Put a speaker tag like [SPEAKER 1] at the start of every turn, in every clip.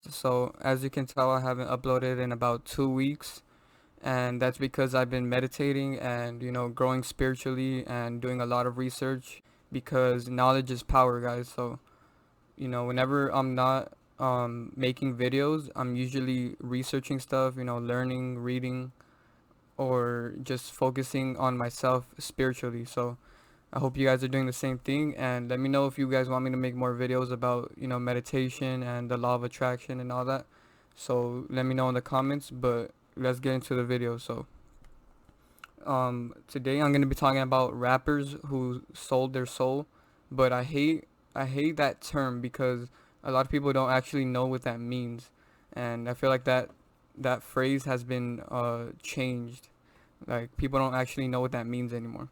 [SPEAKER 1] So as you can tell, I haven't uploaded in about 2 weeks, and that's because I've been meditating and growing spiritually and doing a lot of research because knowledge is power, guys. So whenever I'm not making videos, I'm usually researching stuff, learning, reading, or just focusing on myself spiritually. So I hope you guys are doing the same thing, and let me know if you guys want me to make more videos about, meditation and the law of attraction and all that. So let me know in the comments, but let's get into the video. So today I'm going to be talking about rappers who sold their soul, but I hate that term because a lot of people don't actually know what that means. And I feel like that phrase has been changed. Like people don't actually know what that means anymore.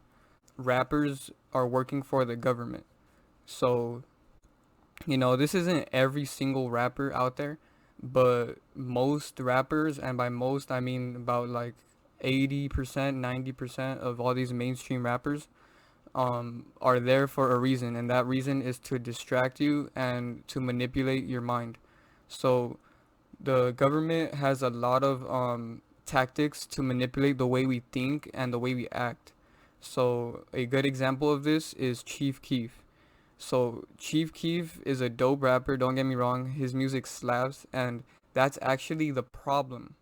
[SPEAKER 1] Rappers are working for the government. So, this isn't every single rapper out there, but most rappers, and by most I mean about like 80%, 90% of all these mainstream rappers are there for a reason, and that reason is to distract you and to manipulate your mind. So, the government has a lot of tactics to manipulate the way we think and the way we act. So a good example of this is Chief Keef. So Chief Keef is a dope rapper, don't get me wrong. His music slaps, and that's actually the problem.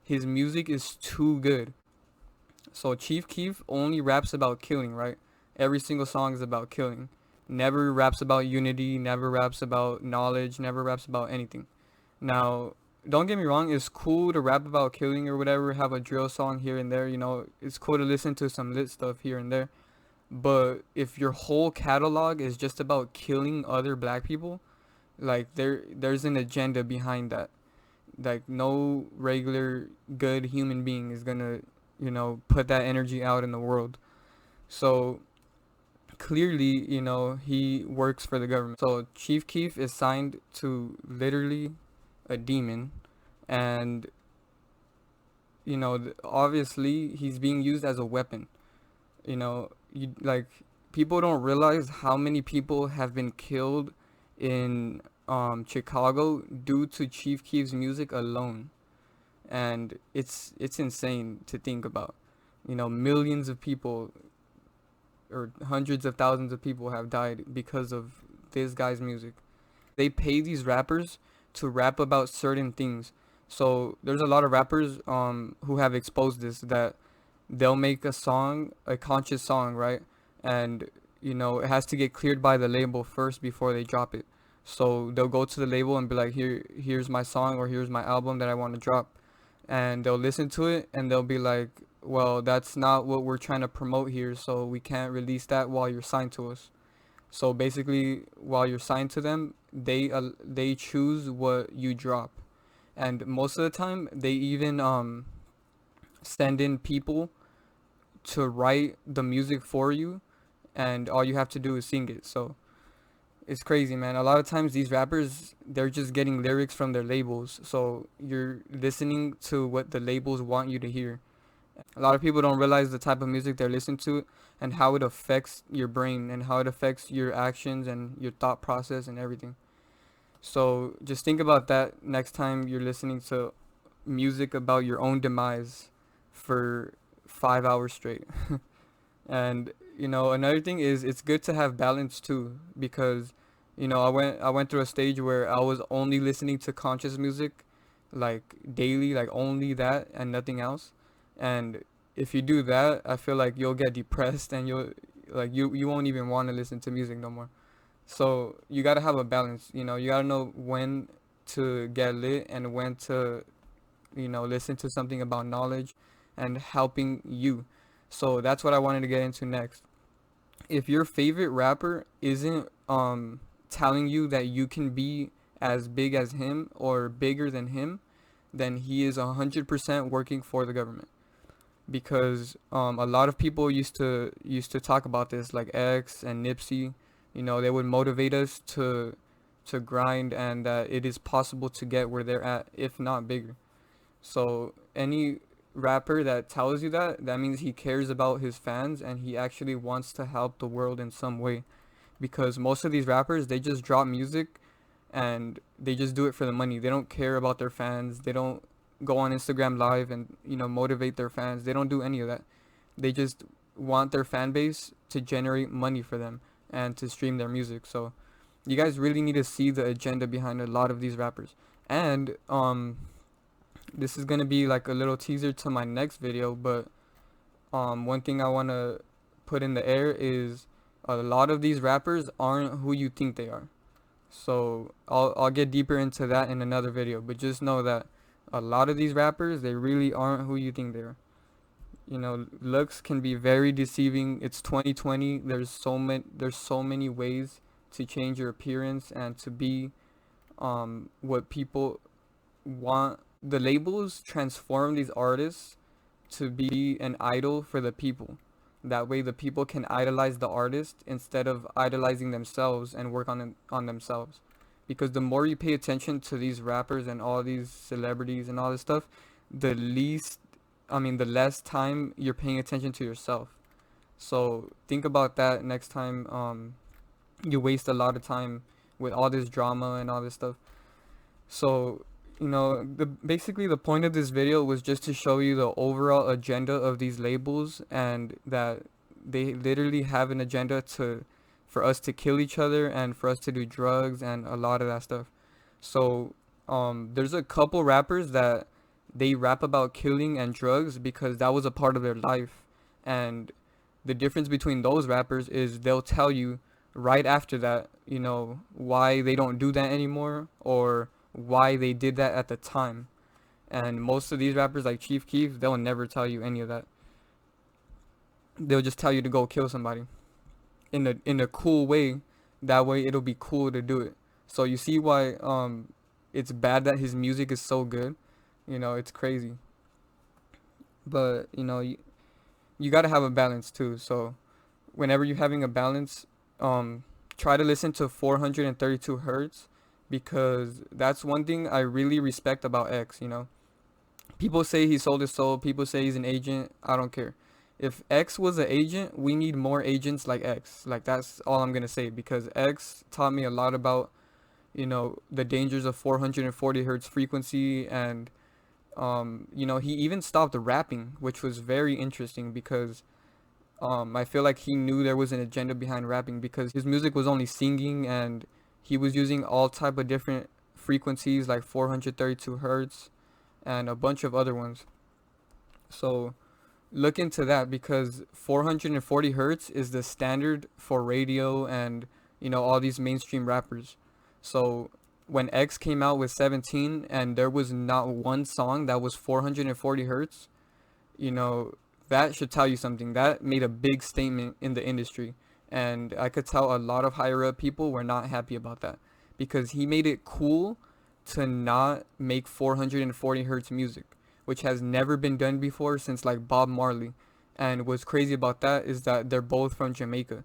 [SPEAKER 1] His music is too good. So Chief Keef only raps about killing, right? Every single song is about killing. Never raps about unity, never raps about knowledge, never raps about anything. Now, don't get me wrong, it's cool to rap about killing or whatever, have a drill song here and there, it's cool to listen to some lit stuff here and there. But if your whole catalog is just about killing other black people, like there's an agenda behind that. Like no regular good human being is gonna, put that energy out in the world. So clearly, he works for the government. So Chief Keef is signed to literally a demon, and obviously he's being used as a weapon. Like people don't realize how many people have been killed in Chicago due to Chief Keef's music alone, and it's insane to think about. Millions of people or hundreds of thousands of people have died because of this guy's music. They pay these rappers to rap about certain things. So there's a lot of rappers who have exposed this, that they'll make a song, a conscious song, right? And it has to get cleared by the label first before they drop it. So they'll go to the label and be like, here's my song, or here's my album that I want to drop. And they'll listen to it and they'll be like, well, that's not what we're trying to promote here, so we can't release that while you're signed to us. So basically, while you're signed to them, they choose what you drop, and most of the time, they even send in people to write the music for you, and all you have to do is sing it. So it's crazy, man. A lot of times, these rappers, they're just getting lyrics from their labels, so you're listening to what the labels want you to hear. A lot of people don't realize the type of music they're listening to and how it affects your brain and how it affects your actions and your thought process and everything. So just think about that next time you're listening to music about your own demise for 5 hours straight. And another thing is it's good to have balance too, because I went through a stage where I was only listening to conscious music like daily, like only that and nothing else. And if you do that, I feel like you'll get depressed and you won't even want to listen to music no more. So you gotta have a balance. You gotta know when to get lit and when to listen to something about knowledge and helping you. So that's what I wanted to get into next. If your favorite rapper isn't telling you that you can be as big as him or bigger than him, then he is 100% working for the government. Because a lot of people used to talk about this, like X and Nipsey. They would motivate us to grind, and that it is possible to get where they're at, if not bigger. So any rapper that tells you that means he cares about his fans and he actually wants to help the world in some way. Because most of these rappers, they just drop music and they just do it for the money. They don't care about their fans. They don't go on Instagram live and motivate their fans. They don't do any of that. They just want their fan base to generate money for them and to stream their music. So you guys really need to see the agenda behind a lot of these rappers. And this is gonna be like a little teaser to my next video, but one thing I wanna put in the air is a lot of these rappers aren't who you think they are. So I'll get deeper into that in another video, but just know that a lot of these rappers, they really aren't who you think they are. Looks can be very deceiving. It's 2020. There's so many ways to change your appearance and to be what people want. The labels transform these artists to be an idol for the people. That way the people can idolize the artist instead of idolizing themselves and work on themselves. Because the more you pay attention to these rappers and all these celebrities and all this stuff, the less time you're paying attention to yourself. So think about that next time you waste a lot of time with all this drama and all this stuff. So basically the point of this video was just to show you the overall agenda of these labels, and that they literally have an agenda for us to kill each other and for us to do drugs and a lot of that stuff. So there's a couple rappers that they rap about killing and drugs because that was a part of their life, and the difference between those rappers is they'll tell you right after that why they don't do that anymore, or why they did that at the time. And most of these rappers like Chief Keef, they'll never tell you any of that. They'll just tell you to go kill somebody in a cool way. That way it'll be cool to do it. So you see why it's bad that his music is so good. It's crazy. But you got to have a balance too. So whenever you're having a balance, try to listen to 432 hertz, because that's one thing I really respect about X. People say he sold his soul, people say he's an agent. I don't care. If X was an agent, we need more agents like X. Like, that's all I'm gonna say, because X taught me a lot about the dangers of 440 hertz frequency. And he even stopped rapping, which was very interesting, because I feel like he knew there was an agenda behind rapping, because his music was only singing, and he was using all type of different frequencies like 432 hertz and a bunch of other ones. So look into that, because 440 hertz is the standard for radio and all these mainstream rappers. So when X came out with 17 and there was not one song that was 440 hertz, that should tell you something. That made a big statement in the industry. And I could tell a lot of higher up people were not happy about that, because he made it cool to not make 440 hertz music, which has never been done before since like Bob Marley. And what's crazy about that is that they're both from Jamaica.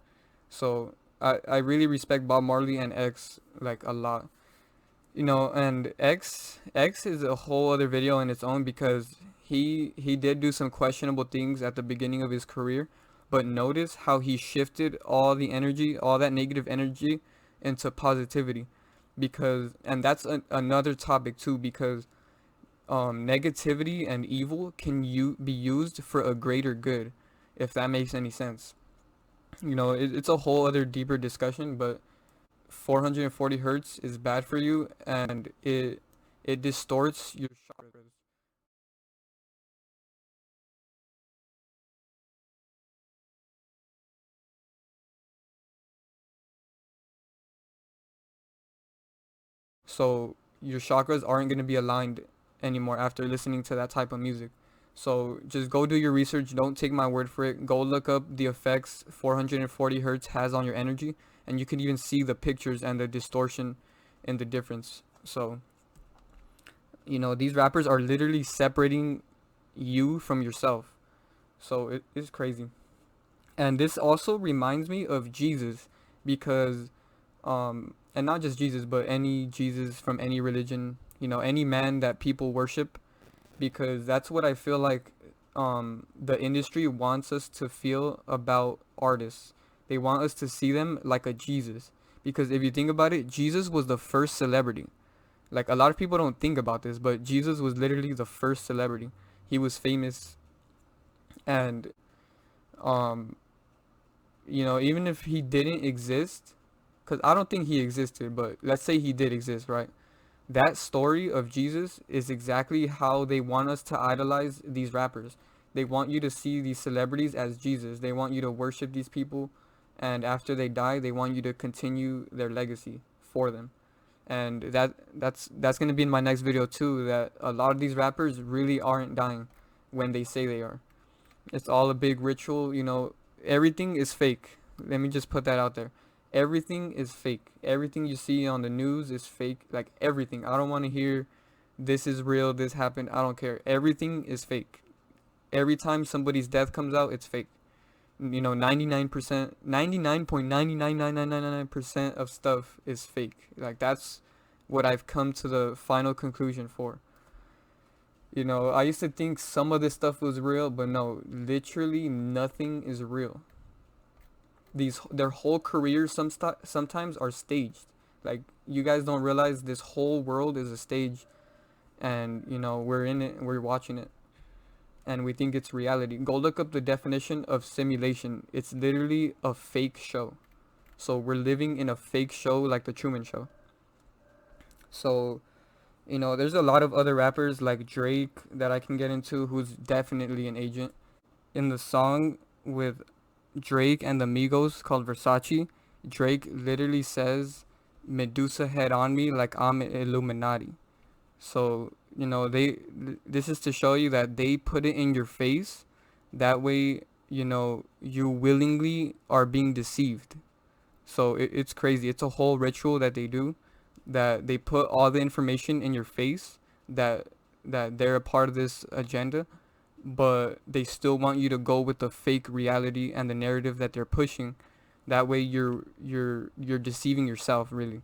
[SPEAKER 1] So I really respect Bob Marley and X like a lot. And X is a whole other video in its own, because he did do some questionable things at the beginning of his career. But notice how he shifted all the energy, all that negative energy, into positivity. And that's another topic too, because negativity and evil can be used for a greater good, if that makes any sense. It's a whole other deeper discussion, but 440 hertz is bad for you, and it distorts your chakras. So your chakras aren't going to be aligned anymore after listening to that type of music. So just go do your research. Don't take my word for it. Go look up the effects 440 hertz has on your energy, and you can even see the pictures and the distortion and the difference. So these rappers are literally separating you from yourself. So it is crazy. And this also reminds me of Jesus, because and not just Jesus, but any Jesus from any religion, any man that people worship, because that's what I feel like the industry wants us to feel about artists. They want us to see them like a Jesus, Because if you think about it, Jesus was the first celebrity. Like, a lot of people don't think about this, but Jesus was literally the first celebrity. He was famous, and um even if he didn't exist, because I don't think he existed, but let's say he did exist, right? That story of Jesus is exactly how they want us to idolize these rappers. They want you to see these celebrities as Jesus. They want you to worship these people, and after they die, they want you to continue their legacy for them. And that's gonna be in my next video too. That a lot of these rappers really aren't dying when they say they are. It's all a big ritual. Everything is fake. Let me just put that out there. Everything is fake. Everything you see on the news is fake. Like, everything. I don't want to hear this is real, this happened. I don't care. Everything is fake. Every time somebody's death comes out, it's fake. 99%, 99.99999% of stuff is fake. Like, that's what I've come to the final conclusion for. I used to think some of this stuff was real, but no, literally nothing is real. Their whole careers sometimes are staged. Like, you guys don't realize this whole world is a stage, and we're in it, we're watching it, and we think it's reality. Go look up the definition of simulation. It's literally a fake show. So we're living in a fake show, like the Truman Show. So there's a lot of other rappers like Drake that I can get into, who's definitely an agent. In the song with Drake and the Migos called Versace, Drake literally says, "Medusa head on me like I'm Illuminati." So, this is to show you that they put it in your face. That way, you willingly are being deceived. So it's crazy. It's a whole ritual that they do, that they put all the information in your face, that they're a part of this agenda, but they still want you to go with the fake reality and the narrative that they're pushing. That way you're deceiving yourself, really.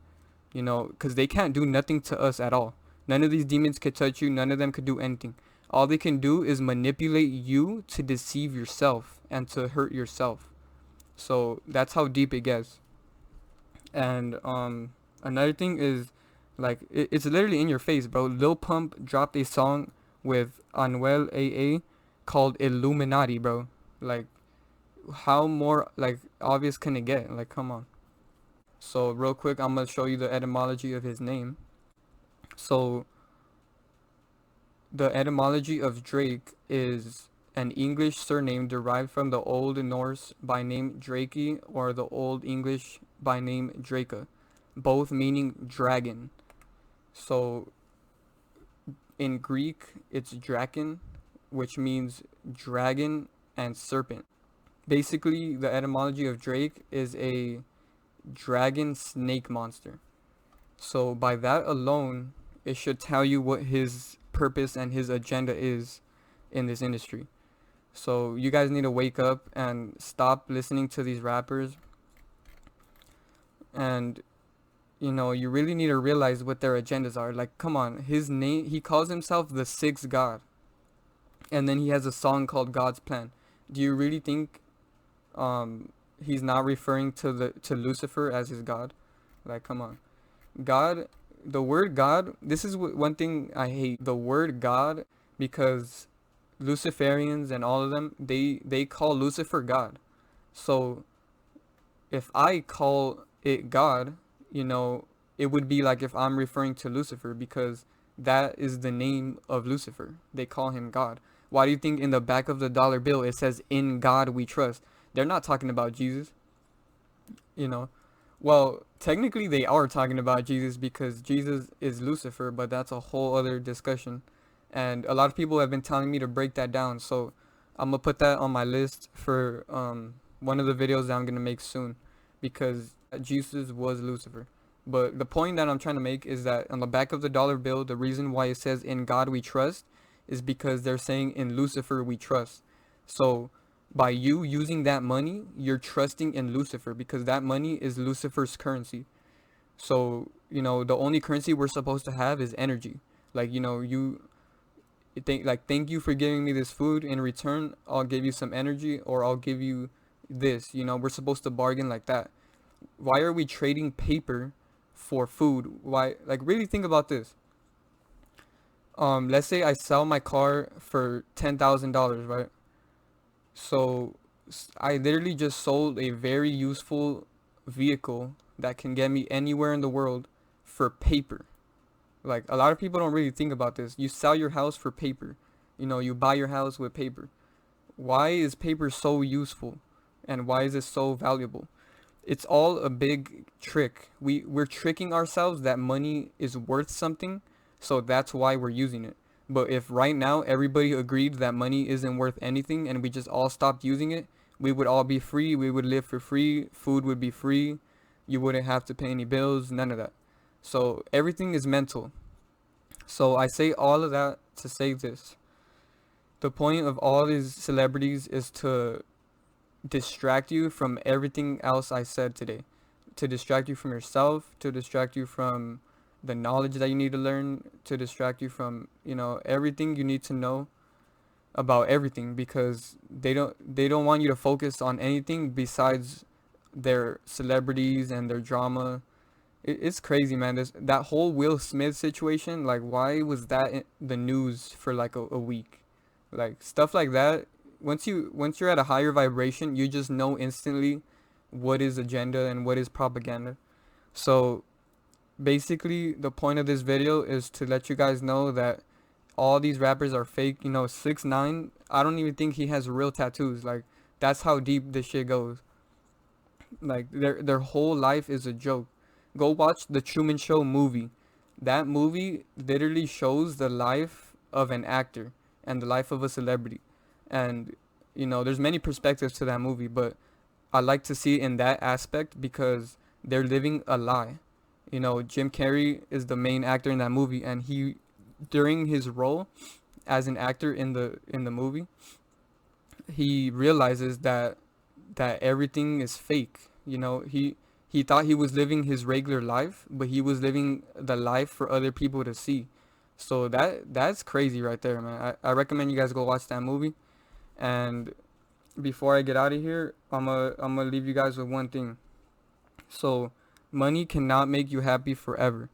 [SPEAKER 1] Because they can't do nothing to us at all. None of these demons could touch you. None of them could do anything. All they can do is manipulate you to deceive yourself and to hurt yourself. So that's how deep it gets. And another thing is, like, it's literally in your face, bro. Lil Pump dropped a song with Anuel AA called Illuminati, bro. Like, how more, like, obvious can it get? Like, come on. So real quick, I'm gonna show you the etymology of his name. So the etymology of Drake is an English surname derived from the Old Norse by name Draki, or the Old English by name Draca, both meaning dragon. So in Greek, it's Draken, which means dragon and serpent. Basically, the etymology of Drake is a dragon snake monster. So by that alone, it should tell you what his purpose and his agenda is in this industry. So you guys need to wake up and stop listening to these rappers. And you really need to realize what their agendas are. Like, come on, his name, he calls himself the sixth god, and then he has a song called God's Plan. Do you really think he's not referring to Lucifer as his god? Like, come on. God, the word God, this is one thing I hate, the word God, because Luciferians and all of them, they call Lucifer God. So if I call it God, it would be like if I'm referring to Lucifer, because that is the name of Lucifer. They call him God. Why do you think in the back of the dollar bill it says "In God We Trust"? They're not talking about Jesus. Well, technically they are talking about Jesus, because Jesus is Lucifer, but that's a whole other discussion. And a lot of people have been telling me to break that down, so I'm gonna put that on my list for one of the videos that I'm gonna make soon, because Jesus was Lucifer. But the point that I'm trying to make is that on the back of the dollar bill, the reason why it says "In God We Trust" is because they're saying "In Lucifer We Trust." So by you using that money, you're trusting in Lucifer, because that money is Lucifer's currency. So, the only currency we're supposed to have is energy. Like, thank you for giving me this food. In return, I'll give you some energy, or I'll give you this. We're supposed to bargain like that. why are we trading paper for food? Why, like, really think about this. Let's say I sell my car for $10,000, right? So I literally just sold a very useful vehicle that can get me anywhere in the world for paper. Like, a lot of people don't really think about this. You sell your house for paper. You know, you buy your house with paper. Why is paper so useful? And why is it so valuable? It's all a big trick. We're tricking ourselves that money is worth something, so that's why we're using it. But if right now everybody agreed that money isn't worth anything and we just all stopped using it, we would all be free, we would live for free, food would be free, you wouldn't have to pay any bills, none of that. So everything is mental. So I say all of that to say this. The point of all these celebrities is to distract you from everything else I said today. To distract you from yourself, to distract you from the knowledge that you need to learn, to distract you from, everything you need to know about everything, because they don't want you to focus on anything besides their celebrities and their drama. It's crazy, man. That whole Will Smith situation, like, why was that in the news for like a week? Like, stuff like that, once you're at a higher vibration, you just know instantly what is agenda and what is propaganda. So basically the point of this video is to let you guys know that all these rappers are fake. 6ix9ine, I don't even think he has real tattoos. Like, that's how deep this shit goes. Like, their whole life is a joke. Go watch the Truman Show movie. That movie literally shows the life of an actor and the life of a celebrity. And there's many perspectives to that movie, but I like to see it in that aspect because they're living a lie. Jim Carrey is the main actor in that movie, and he, during his role as an actor in the movie, he realizes that everything is fake. He thought he was living his regular life, but he was living the life for other people to see. So that's crazy right there, man. I recommend you guys go watch that movie. And before I get out of here, I'm gonna leave you guys with one thing. So money cannot make you happy forever.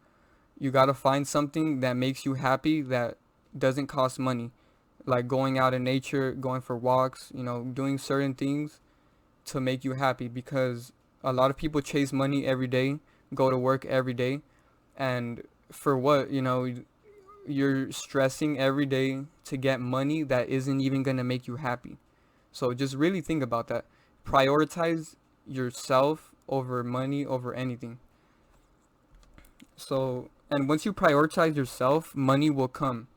[SPEAKER 1] You gotta find something that makes you happy that doesn't cost money, like going out in nature, going for walks, doing certain things to make you happy, because a lot of people chase money every day, go to work every day, and for what? You're stressing every day to get money that isn't even gonna make you happy. So just really think about that. Prioritize yourself over money, over anything. So, and once you prioritize yourself, money will come.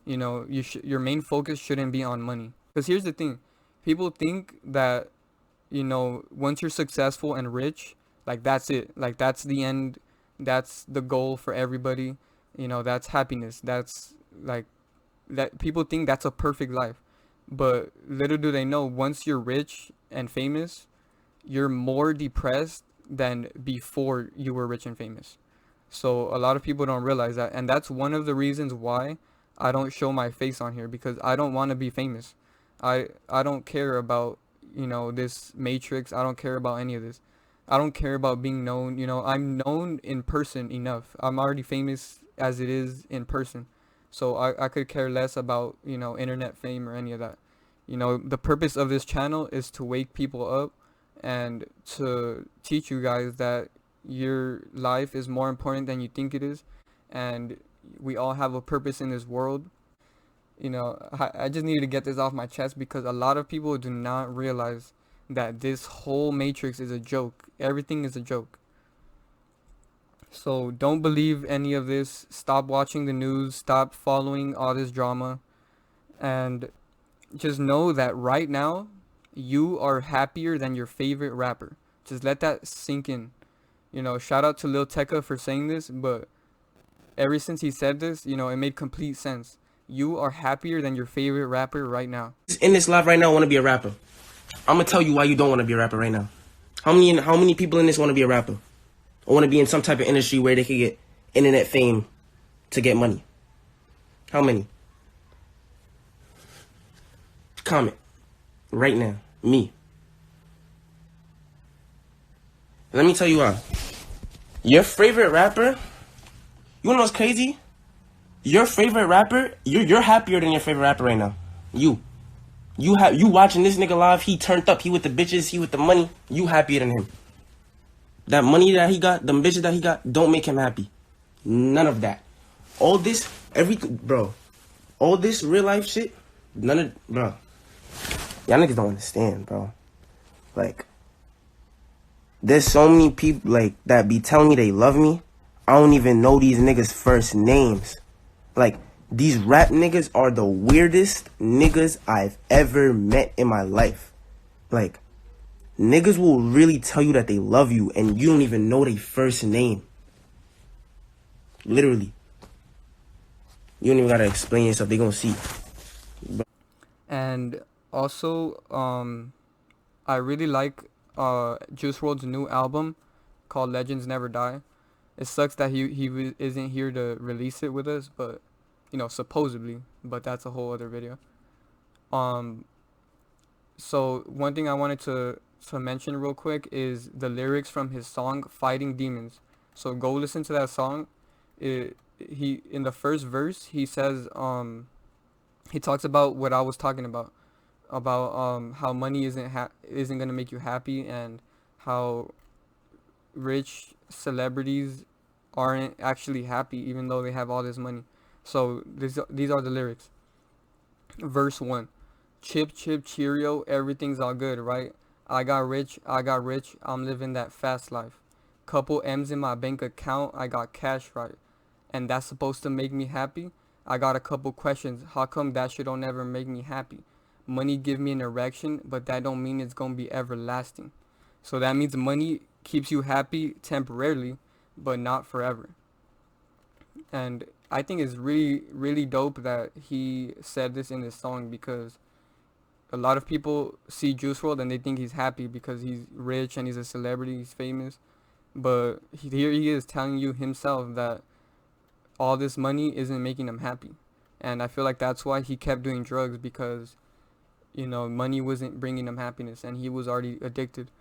[SPEAKER 1] Your main focus shouldn't be on money. Because here's the thing. People think that, once you're successful and rich, like, that's it. Like, that's the end. That's the goal for everybody. That's happiness. That's like, that people think that's a perfect life. But little do they know, once you're rich and famous, you're more depressed than before you were rich and famous. So a lot of people don't realize that. And that's one of the reasons why I don't show my face on here, because I don't want to be famous. I don't care about, this matrix. I don't care about any of this. I don't care about being known. I'm known in person enough. I'm already famous as it is in person. So I could care less about, internet fame or any of that. The purpose of this channel is to wake people up and to teach you guys that your life is more important than you think it is. And we all have a purpose in this world. I just needed to get this off my chest because a lot of people do not realize that this whole matrix is a joke. Everything is a joke. So don't believe any of this. Stop watching the news. Stop following all this drama. And just know that right now, you are happier than your favorite rapper. Just let that sink in. Shout out to Lil Tecca for saying this, but ever since he said this, it made complete sense. You are happier than your favorite rapper right now.
[SPEAKER 2] In this life right now, I want to be a rapper. I'm gonna tell you why you don't want to be a rapper right now. How many people in this want to be a rapper? Or want to be in some type of industry where they can get internet fame to get money? How many? Comment right now. Me. Let me tell you why. Your favorite rapper, you wanna know what's crazy? Your favorite rapper, you're happier than your favorite rapper right now. You watching this nigga live, he turned up, he with the bitches, he with the money, you happier than him. That money that he got, them bitches that he got, don't make him happy. None of that. All this, all this real life shit, bro. Y'all niggas don't understand, bro. Like, there's so many people, like, that be telling me they love me. I don't even know these niggas' first names. Like, these rap niggas are the weirdest niggas I've ever met in my life. Like, niggas will really tell you that they love you and you don't even know their first name. Literally. You don't even gotta explain yourself, they gonna see.
[SPEAKER 1] And also, I really like Juice WRLD's new album called Legends Never Die. It sucks that he isn't here to release it with us, but you know, supposedly, but that's a whole other video. So one thing I wanted to mention real quick is the lyrics from his song Fighting Demons. So go listen to that song. He in the first verse he says he talks about what I was talking about how money isn't gonna make you happy, and how rich celebrities aren't actually happy even though they have all this money. So these are the lyrics. Verse 1. Chip, chip, Cheerio, everything's all good, right? I got rich, I'm living that fast life. Couple M's in my bank account, I got cash, right? And that's supposed to make me happy? I got a couple questions, how come that shit don't ever make me happy? Money give me an erection, but that don't mean it's gonna be everlasting. So that means money keeps you happy temporarily, but not forever. And I think it's really, really dope that he said this in his song, because a lot of people see Juice WRLD and they think he's happy because he's rich and he's a celebrity, he's famous. But here he is telling you himself that all this money isn't making him happy. And I feel like that's why he kept doing drugs, because, you know, money wasn't bringing him happiness and he was already addicted.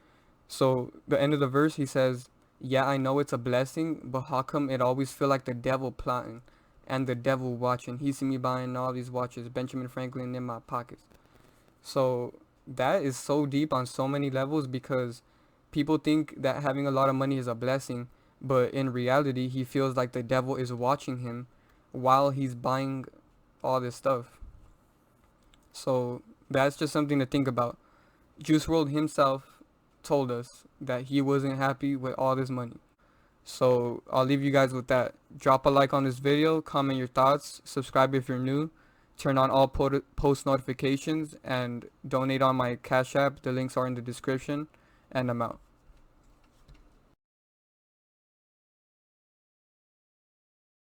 [SPEAKER 1] So the end of the verse, he says, yeah, I know it's a blessing, but how come it always feel like the devil plotting and the devil watching? He see me buying all these watches, Benjamin Franklin in my pockets. So that is so deep on so many levels, because people think that having a lot of money is a blessing, but in reality, he feels like the devil is watching him while he's buying all this stuff. So that's just something to think about. Juice WRLD himself told us that he wasn't happy with all this money. So I'll leave you guys with that. Drop a like on this video, comment your thoughts, subscribe if you're new, turn on all post notifications, and donate on my Cash App. The links are in the description, and I'm out.